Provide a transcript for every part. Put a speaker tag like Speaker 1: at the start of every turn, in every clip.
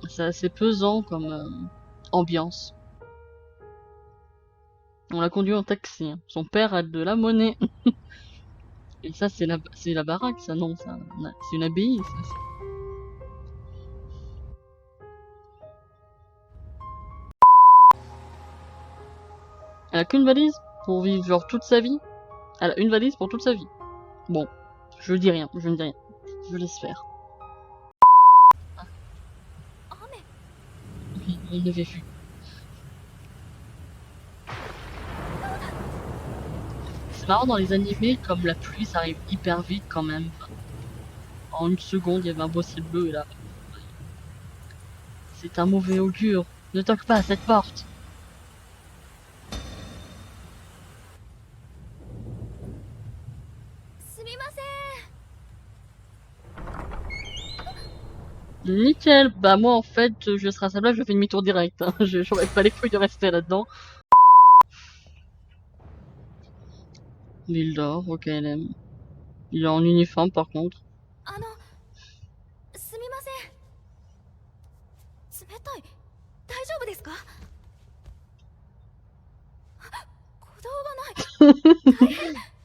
Speaker 1: C'est assez pesant comme ambiance. On l'a conduit en taxi. Hein. Son père a de la monnaie. Et ça, c'est la baraque, ça, non, ça. C'est une abbaye, ça. Elle a qu'une valise pour vivre genre toute sa vie. Elle a une valise pour toute sa vie. Bon, je dis rien, je ne dis rien. Je laisse faire. Ah. Oui, on l'avait vu. C'est marrant dans les animés, comme la pluie, ça arrive hyper vite quand même. En une seconde, il y avait un beau ciel bleu et là. C'est un mauvais augure. Ne toque pas à cette porte. Nickel. Bah moi en fait, je serai à sa place, je fais demi-tour direct. Hein. J'aurais pas les couilles de rester là-dedans. L'île d'or, ok, elle aime. Il est en uniforme par contre.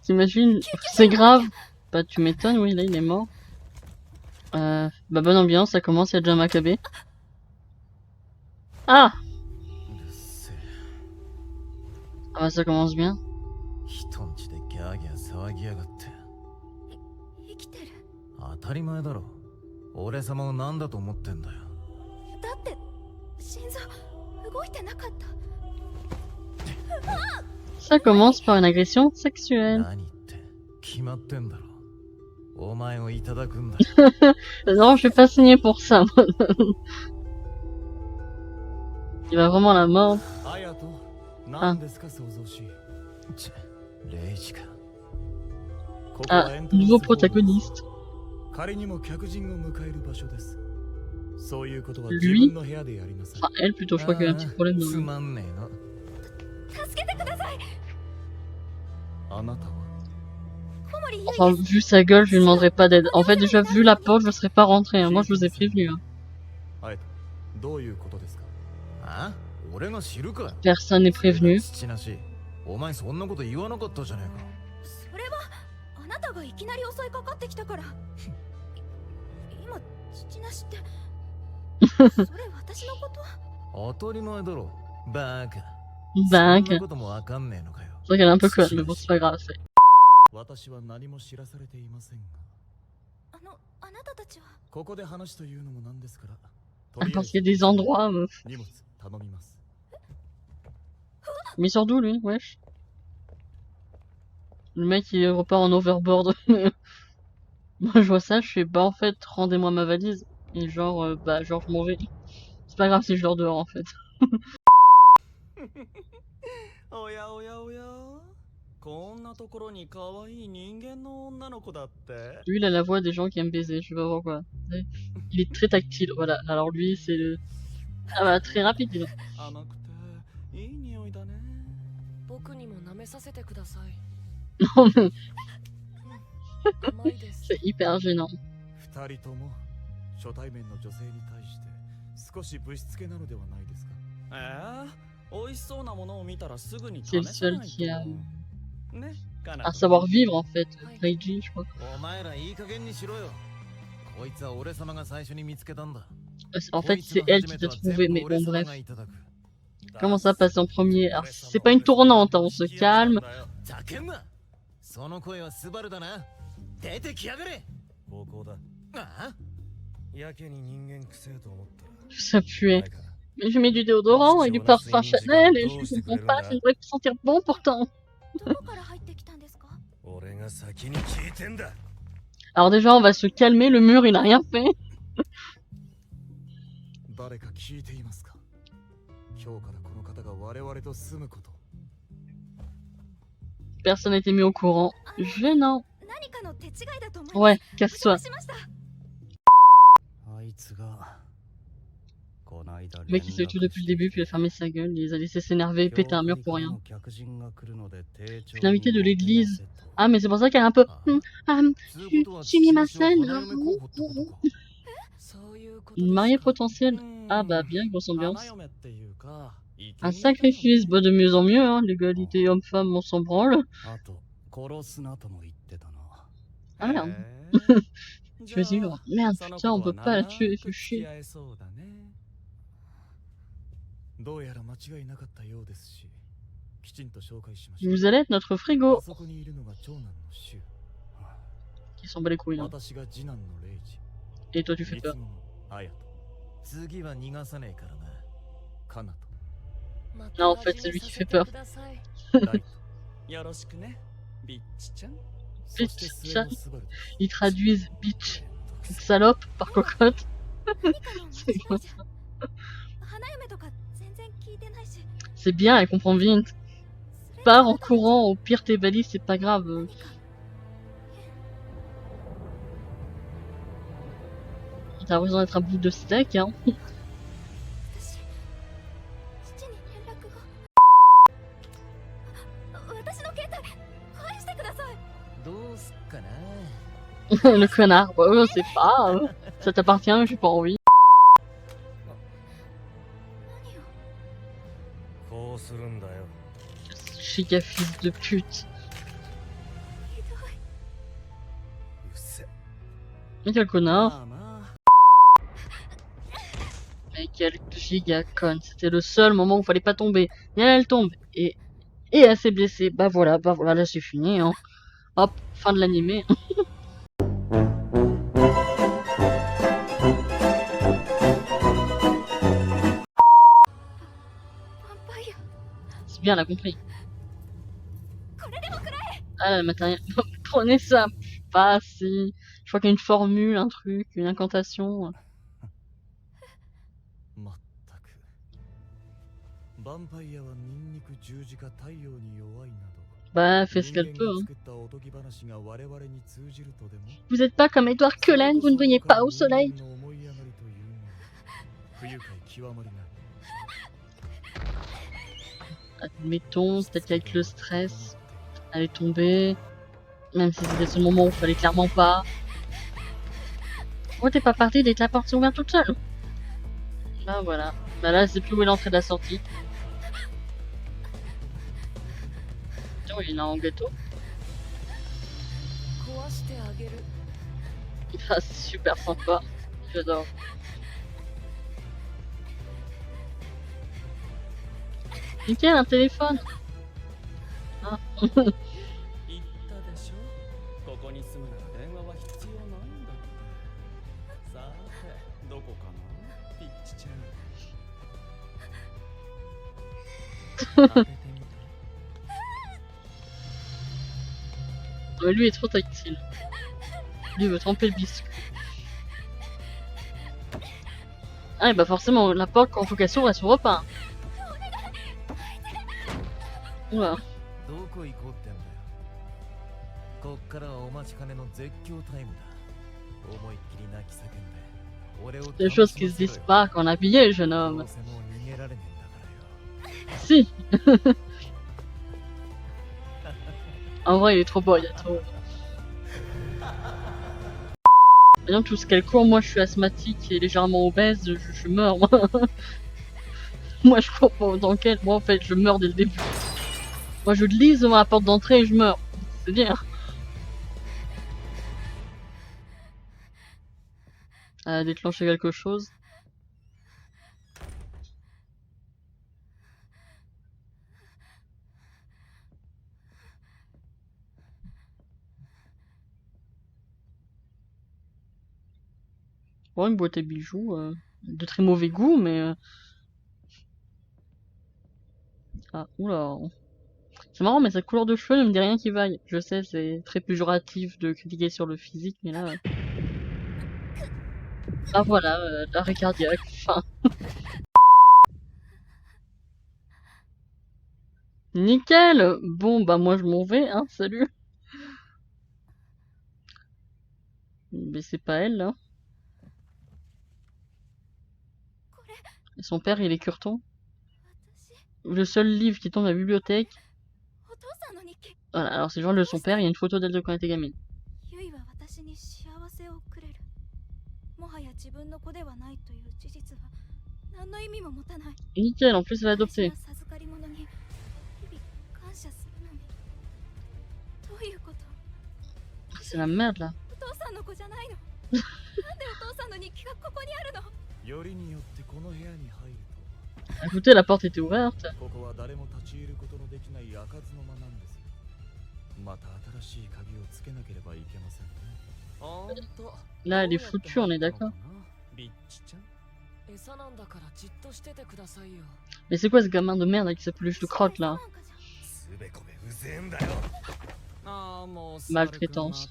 Speaker 1: T'imagines, c'est grave. Bah tu m'étonnes, oui, là il est mort. Bah bonne ambiance, ça commence, il y a déjà Maccabée. Ah bah ça commence bien. Ça commence par une agression sexuelle. Non, je vais pas signer pour ça. Il va vraiment la mordre. Ah. Ah, nouveau protagoniste. Lui, enfin elle plutôt, je crois qu'il y a un petit problème dans Enfin, vu sa gueule, je lui demanderai pas d'aide. En fait, déjà, vu la porte, je serais pas rentré. Hein. Moi, je vous ai prévenu. Hein. Personne n'est prévenu. Bank. C'est vrai qu'elle est un peu conne, mais bon, c'est pas grave. Ah, parce qu'il y a des endroits. Mais sur d'où lui, wesh? Le mec il repart en overboard. Moi je vois ça, je fais bah en fait rendez-moi ma valise. Et genre genre je m'en vais. C'est pas grave si je dors dehors en fait. Lui il a la voix des gens qui aiment baiser, je sais pas pourquoi. Il est très tactile, voilà. Alors lui c'est le... Ah bah très rapide dis donc. Non mais... c'est hyper gênant. C'est le seul qui a... à savoir vivre en fait, Reiji je crois. En fait c'est elle qui t'a trouvé, mais bon bref. Comment ça passe en premier? Alors c'est pas une tournante, hein, on se calme. Ça puait. Mais je mets du déodorant et du parfum Chanel et je comprends pas, ça devrait sentir bon pourtant. Alors déjà on va se calmer, le mur il a rien fait. Personne n'a été mis au courant. Gênant. Ouais, casse-toi. Le mec il s'est tout depuis le début puis il a fermé sa gueule, il les a laissés s'énerver et péter un mur pour rien. Je suis l'invité de l'église. Ah mais c'est pour ça qu'elle est un peu... Sumimasen. Une mariée potentielle. Ah bah bien, grosse ambiance. Un sacrifice, bah de mieux en mieux, hein. L'égalité homme-femme, on s'en branle. Ah merde. Je me suis dit, oh, merde, putain, on peut pas la tuer, fait chier. Vous allez être notre frigo. Qui s'en bat les couilles, hein. Et toi, tu fais peur. Non, en fait, c'est lui qui fait peur. Bitch-chan. Ils traduisent bitch, salope, par cocotte. C'est quoi ça? C'est bien, elle comprend vite. Pars en courant, au pire tes valises, c'est pas grave. T'as raison d'être un bout de steak, hein. Le connard, bah je sais pas. Ça t'appartient, mais j'ai pas envie. Chica fils de pute. Mais quel connard. Mais quel giga con. C'était le seul moment où il fallait pas tomber. Et elle tombe. Et elle s'est blessée. Bah voilà, là c'est fini, hein. Hop, fin de l'animé. C'est bien, elle a compris. Ah, le matériel. Prenez ça. Pas si. Je crois qu'il y a une formule, un truc, une incantation. Bah, fait ce qu'elle peut, hein. Vous êtes pas comme Edward Cullen, vous ne voyez pas au soleil. Admettons, peut-être qu'avec le stress, elle est tombée. Même si c'était ce moment où il fallait clairement pas. Oh, t'es pas partie dès que la porte s'est ouverte toute seule. Bah voilà. Bah là, c'est plus où est l'entrée de la sortie. Oh, il est en gâteau. Ah, c'est super sympa. J'adore. Nickel, un téléphone. Ah. Lui est trop tactile. Lui veut tremper le biscuit. Ah, et bah forcément, la porte, quand il faut qu'elle s'ouvre, elle s'ouvre pas. Oula. Des choses qui se disent pas quand on a pillé, jeune homme. Si. En vrai, il est trop beau, il y a trop. Bien tout ce qu'elle court, moi je suis asthmatique et légèrement obèse, je meurs. Moi je cours pas autant qu'elle, moi en fait je meurs dès le début. Moi je glisse devant la porte d'entrée et je meurs. C'est bien. Elle a déclenché quelque chose. Bon, une boîte à bijoux, de très mauvais goût, mais... Ah, oula. C'est marrant, mais sa couleur de cheveux ne me dit rien qui vaille. Je sais, c'est très péjoratif de critiquer sur le physique, mais là... Ah voilà, l'arrêt cardiaque, enfin... Nickel. Bon, bah moi je m'en vais, hein, salut. Mais c'est pas elle, là. Et son père, il est curton. Le seul livre qui tombe à la bibliothèque. Voilà, alors c'est genre le son père, il y a une photo d'elle de quand elle était gamine.
Speaker 2: 自分の子ではないという事実は何の意味も持たない。
Speaker 1: Nickel, en plus elle a adopté.
Speaker 2: 大事な授かり物に日々感謝するのにどういうこと？
Speaker 1: C'est la merde là.
Speaker 2: お父さんの子じゃないの？なんでお父さんの日記がここにあるの？
Speaker 3: よりによってこの部屋に入る
Speaker 1: Écoutez, la porte était ouverte.
Speaker 3: と、ここは誰も立ち入ることのできない開かずの間なんですよ。また新しい鍵をつけなければいけませんね。ほんと。
Speaker 1: Là, elle est foutue, on est d'accord.
Speaker 3: リッチちゃん。
Speaker 4: 餌なんだからじっとしててくださいよ。
Speaker 1: Mais c'est quoi ce gamin de merde avec sa peluche de crotte là?
Speaker 3: すべこべうぜえんだよ。ああ、もう
Speaker 1: Maltraitance.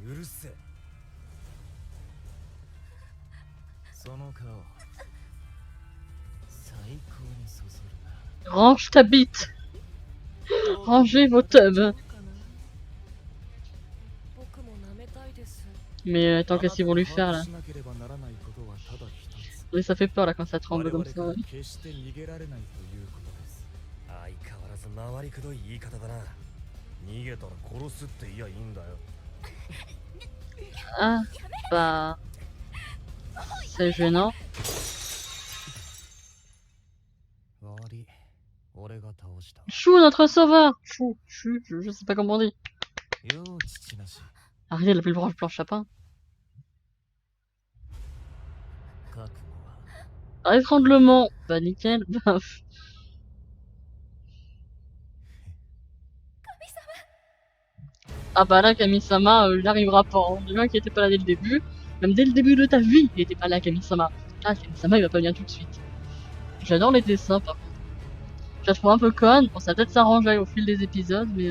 Speaker 3: うるせえ。その顔。最高にそそるな。
Speaker 1: Range ta bite. Rangez vos tubs.
Speaker 4: 僕も舐めたいです。
Speaker 1: Mais attends, qu'est-ce qu'ils vont lui faire là?
Speaker 3: しなければならないことはただ一つ。
Speaker 1: Oui, ça fait peur là quand ça tremble
Speaker 3: 我
Speaker 1: comme
Speaker 3: 々
Speaker 1: ça.
Speaker 3: から決して逃げられないということです。相変わらず回りくどい言い方だな。逃げたら殺すって言いやいいんだよ。
Speaker 1: Ah, bah. C'est gênant.
Speaker 3: 悪い。俺が倒した。
Speaker 1: Chou, notre sauveur! Chou, chou, je sais pas comment on dit.
Speaker 3: よう父なし。
Speaker 1: Arrêtez de l'appeler le Blanche Chapin.
Speaker 3: 覚悟は
Speaker 1: Ah, étranglement. Bah, nickel. Bah, ah bah là, Kami-sama, il n'arrivera pas. Hein. Le mec qui était pas là dès le début. Même dès le début de ta vie, il était pas là, Kami-sama. Ah, Kami-sama, il va pas venir tout de suite. J'adore les dessins, par contre. Je la trouve un peu conne. Bon, ça va peut-être s'arranger au fil des épisodes, mais...